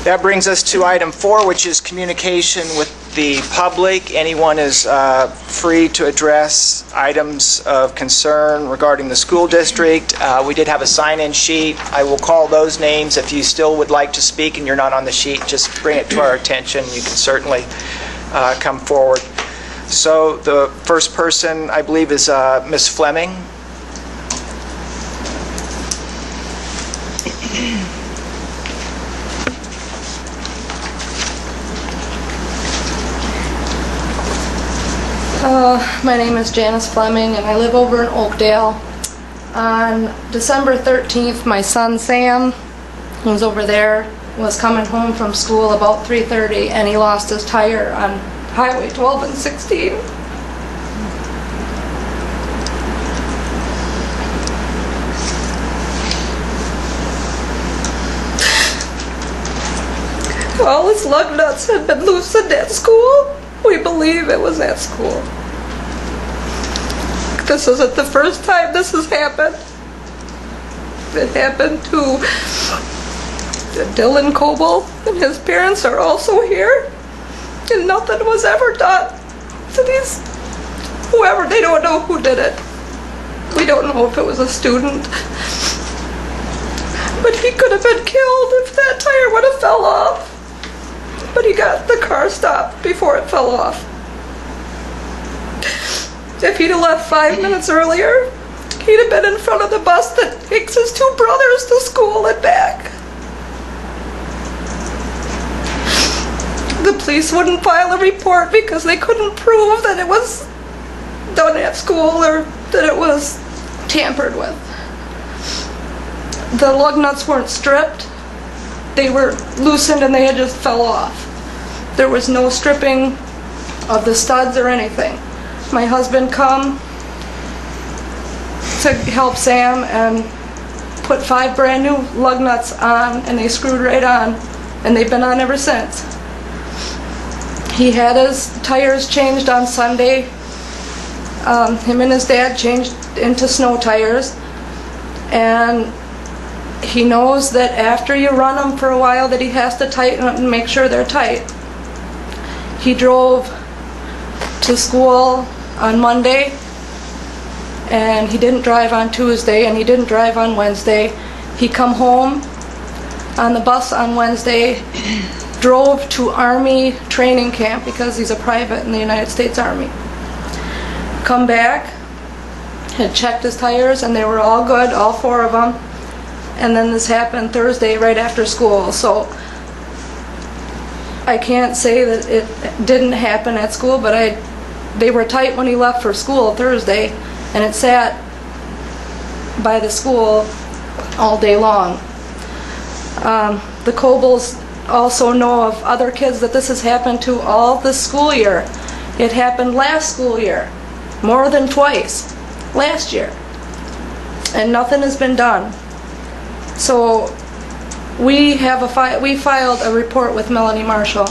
That brings us to item 4, which is communication with the public. Anyone is free to address items of concern regarding the school district. We did have a sign-in sheet. I will call those names. If you still would like to speak and you're not on the sheet, just bring it to our attention. You can certainly come forward. So the first person, I believe, is Ms. Fleming. My name is Janice Fleming, and I live over in Oakdale. On December 13th, my son Sam, who was over there, was coming home from school about 3:30, and he lost his tire on Highway 12 and 16. All his lug nuts had been loosened at school. We believe it was at school. This isn't the first time this has happened. It happened to Dylan Coble, and his parents are also here, and nothing was ever done to these, whoever, they don't know who did it. We don't know if it was a student, but he could have been killed if that tire would have fell off. But he got the car stopped before it fell off. If he'd have left 5 minutes earlier, he'd have been in front of the bus that takes his 2 brothers to school and back. The police wouldn't file a report because they couldn't prove that it was done at school or that it was tampered with. The lug nuts weren't stripped. They were loosened and they had just fell off. There was no stripping of the studs or anything. My husband come to help Sam and put 5 brand new lug nuts on, and they screwed right on, and they've been on ever since. He had his tires changed on Sunday. Him and his dad changed into snow tires, and he knows that after you run them for a while that he has to tighten them and make sure they're tight. He drove to school on Monday, and he didn't drive on Tuesday, and he didn't drive on Wednesday. He come home on the bus on Wednesday, drove to Army training camp because he's a private in the United States Army. Come back, had checked his tires, and they were all good, all 4 of them. And then this happened Thursday right after school. So I can't say that it didn't happen at school, but they were tight when he left for school Thursday, and it sat by the school all day long. The Cobles also know of other kids that this has happened to all this school year. It happened last school year, more than twice, last year, and nothing has been done. So we filed a report with Melanie Marshall,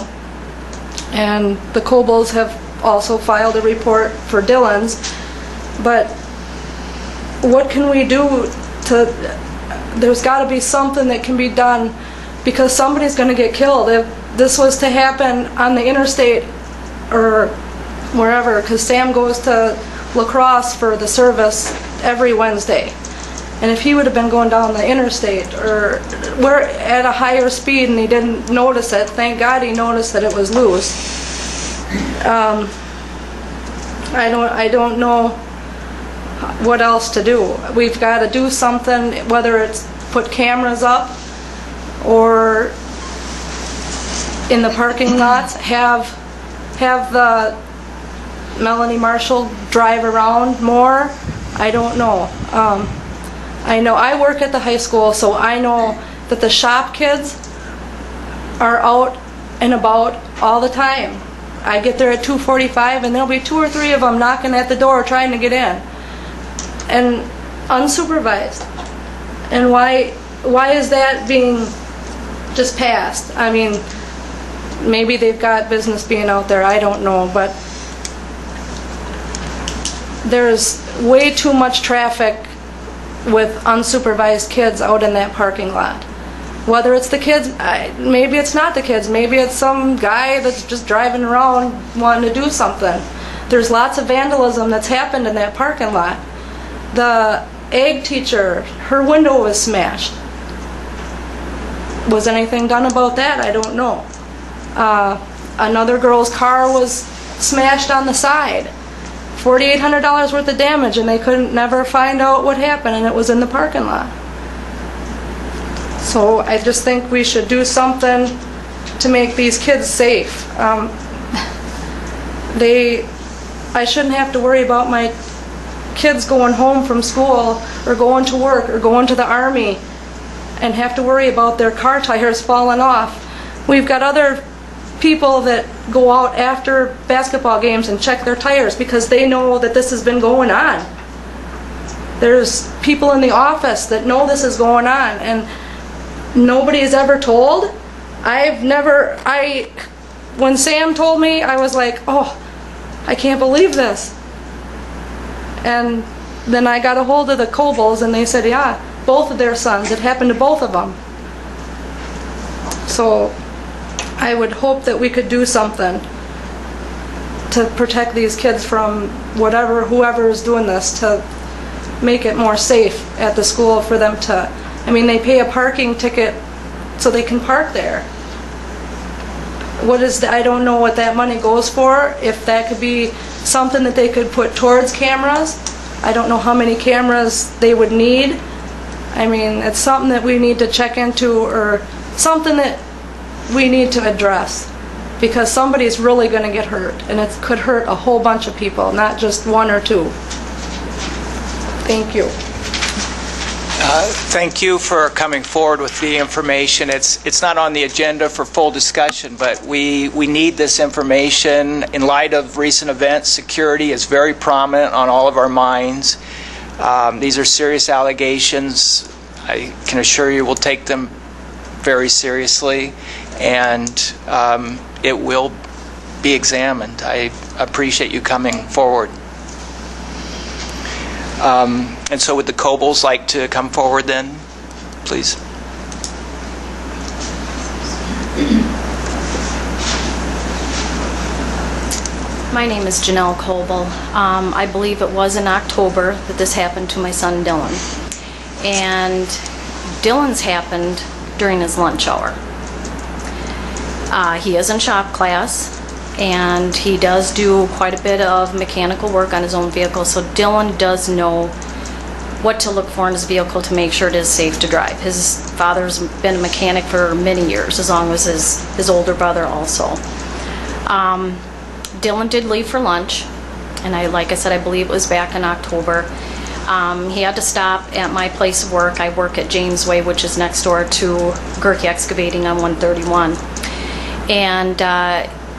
and the Cobles have also filed a report for Dylan's. But what can we do there's got to be something that can be done, because somebody's going to get killed if this was to happen on the interstate or wherever, because Sam goes to La Crosse for the service every Wednesday. And if he would have been going down the interstate or we're at a higher speed and he didn't notice it, thank God he noticed that it was loose. I don't know what else to do. We've got to do something, whether it's put cameras up or in the parking lots, have the Melanie Marshall drive around more. I don't know. I know I work at the high school, so I know that the shop kids are out and about all the time. I get there at 2:45 and there'll be 2 or 3 of them knocking at the door trying to get in, and unsupervised. And why is that being just passed? I mean, maybe they've got business being out there, I don't know, but there's way too much traffic with unsupervised kids out in that parking lot. Whether it's the kids, maybe it's not the kids, maybe it's some guy that's just driving around wanting to do something. There's lots of vandalism that's happened in that parking lot. The ag teacher, her window was smashed. Was anything done about that? I don't know. Another girl's car was smashed on the side. $4,800 worth of damage, and they couldn't never find out what happened, and it was in the parking lot. So I just think we should do something to make these kids safe. I shouldn't have to worry about my kids going home from school or going to work or going to the army and have to worry about their car tires falling off. We've got other people that go out after basketball games and check their tires because they know that this has been going on. There's people in the office that know this is going on, and nobody's ever told. When Sam told me, I was like, oh, I can't believe this. And then I got a hold of the Cobles, and they said, yeah, both of their sons. It happened to both of them. So I would hope that we could do something to protect these kids from whoever is doing this, to make it more safe at the school for them to, they pay a parking ticket so they can park there. I don't know what that money goes for. If that could be something that they could put towards cameras. I don't know how many cameras they would need. It's something that we need to check into, or something that we need to address, because somebody's really going to get hurt, and it could hurt a whole bunch of people, not just one or two. Thank you. Thank you for coming forward with the information. It's not on the agenda for full discussion, but we need this information. In light of recent events, security is very prominent on all of our minds. These are serious allegations. I can assure you we'll take them very seriously, and it will be examined. I appreciate you coming forward. And so would the Cobles like to come forward then, please? My name is Janelle Coble. I believe it was in October that this happened to my son Dylan. And Dylan's happened during his lunch hour. He is in shop class, and he does do quite a bit of mechanical work on his own vehicle, so Dylan does know what to look for in his vehicle to make sure it is safe to drive. His father's been a mechanic for many years, as long as his older brother also. Dylan did leave for lunch, and like I said, I believe it was back in October. He had to stop at my place of work. I work at James Way, which is next door to Gerke Excavating on 131. And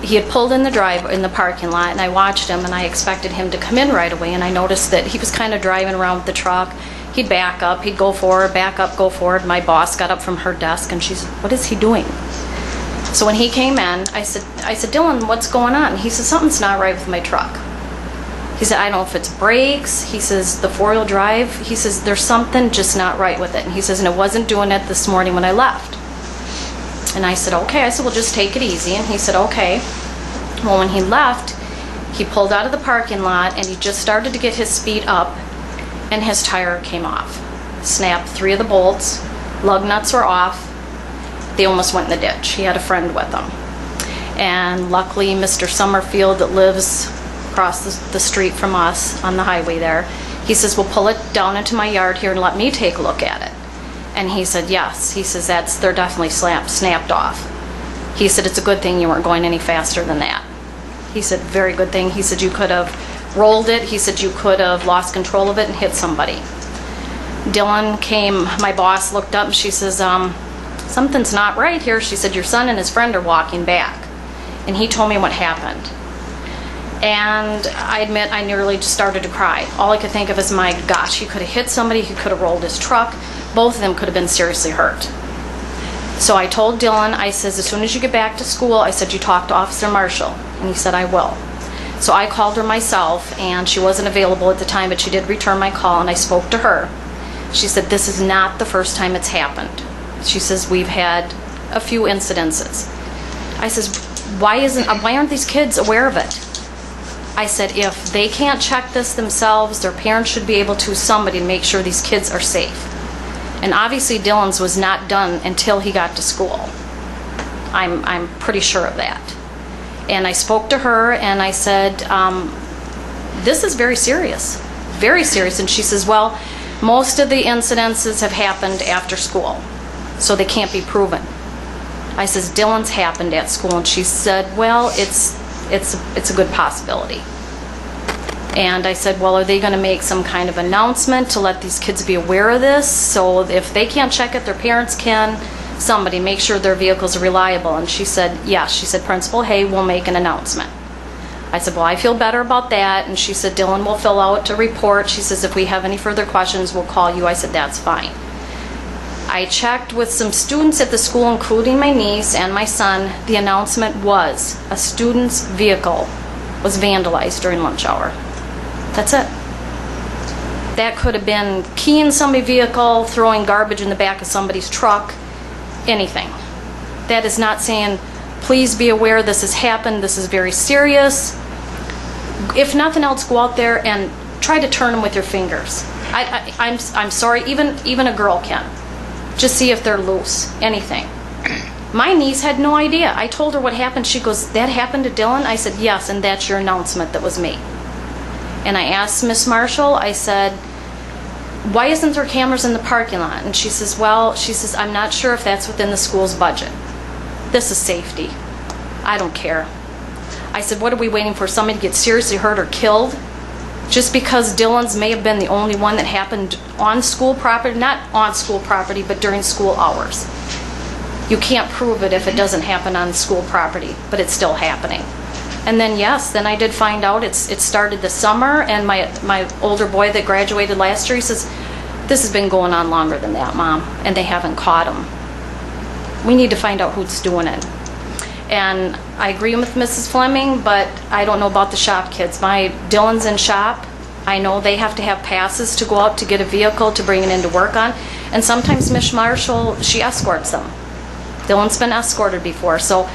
he had pulled in the parking lot, and I watched him, and I expected him to come in right away, and I noticed that he was kind of driving around with the truck. He'd back up, he'd go forward, back up, go forward. My boss got up from her desk, and she said, "What is he doing?" So when he came in, I said, "Dylan, what's going on?" He said, "Something's not right with my truck." He said, "I don't know if it's brakes." He says, "The four-wheel drive." He says, "There's something just not right with it." And he says, "And it wasn't doing it this morning when I left." And I said, "Okay." I said, "Well, just take it easy." And he said, "Okay." Well, when he left, he pulled out of the parking lot, and he just started to get his speed up, and his tire came off. Snapped 3 of the bolts, lug nuts were off. They almost went in the ditch. He had a friend with him. And luckily, Mr. Summerfield, that lives across the street from us on the highway there, he says, "Well, pull it down into my yard here and let me take a look at it." And he said, yes. He says, they're definitely snapped off. He said, "It's a good thing you weren't going any faster than that." He said, "Very good thing." He said, "You could have rolled it." He said, "You could have lost control of it and hit somebody." Dylan came, my boss looked up, and she says, "Something's not right here." She said, "Your son and his friend are walking back." And he told me what happened. And I admit, I nearly just started to cry. All I could think of is, my gosh, he could have hit somebody, he could have rolled his truck. Both of them could have been seriously hurt. So I told Dylan, I says, "As soon as you get back to school," I said, "you talk to Officer Marshall." And he said, "I will." So I called her myself, and she wasn't available at the time, but she did return my call, and I spoke to her. She said, "This is not the first time it's happened." She says, we've had a few incidences. I says, why aren't these kids aware of it? I said, if they can't check this themselves, their parents should be able to, somebody, to make sure these kids are safe. And obviously Dylan's was not done until he got to school. I'm pretty sure of that. And I spoke to her and I said, this is very serious, very serious. And she says, well, most of the incidences have happened after school, so they can't be proven. I says, Dylan's happened at school. And she said, well, it's a good possibility. And I said, well, are they going to make some kind of announcement to let these kids be aware of this? So if they can't check it, their parents can. Somebody make sure their vehicles are reliable. And she said, yes. She said, Principal Hay will make an announcement. I said, well, I feel better about that. And she said, Dylan will fill out a report. She says, if we have any further questions, we'll call you. I said, that's fine. I checked with some students at the school, including my niece and my son. The announcement was a student's vehicle was vandalized during lunch hour. That's it. That could have been keying somebody's vehicle, throwing garbage in the back of somebody's truck, anything. That is not saying, please be aware this has happened, this is very serious. If nothing else, go out there and try to turn them with your fingers. I'm sorry, even a girl can. Just see if they're loose, anything. My niece had no idea. I told her what happened. She goes, that happened to Dylan? I said, yes, and that's your announcement that was made. And I asked Miss Marshall, I said, why isn't there cameras in the parking lot? And she says, well, I'm not sure if that's within the school's budget. This is safety. I don't care. I said, what are we waiting for? Somebody to get seriously hurt or killed? Just because Dylan's may have been the only one that happened on school property, not on school property, but during school hours. You can't prove it if it doesn't happen on school property, but it's still happening. And then yes, then I did find out it started this summer, and my older boy that graduated last year, he says, this has been going on longer than that, Mom, and they haven't caught him. We need to find out who's doing it. And I agree with Mrs. Fleming, but I don't know about the shop kids. My Dylan's in shop. I know they have to have passes to go out to get a vehicle to bring it in to work on. And sometimes Miss Marshall, she escorts them. Dylan's been escorted before, so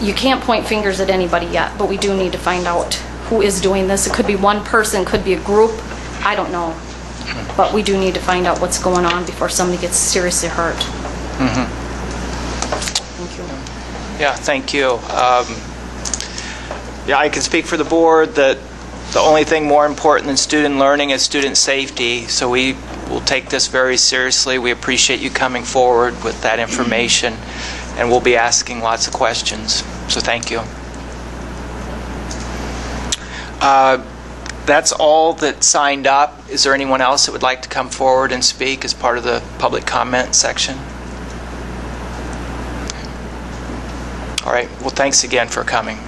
you can't point fingers at anybody yet, but we do need to find out who is doing this. It could be one person, could be a group, I don't know. But we do need to find out what's going on before somebody gets seriously hurt. Thank you. Yeah, thank you. Yeah, I can speak for the board that the only thing more important than student learning is student safety, so we will take this very seriously. We appreciate you coming forward with that information, and we'll be asking lots of questions, so thank you. That's all that signed up. Is there anyone else that would like to come forward and speak as part of the public comment section? All right, well, thanks again for coming.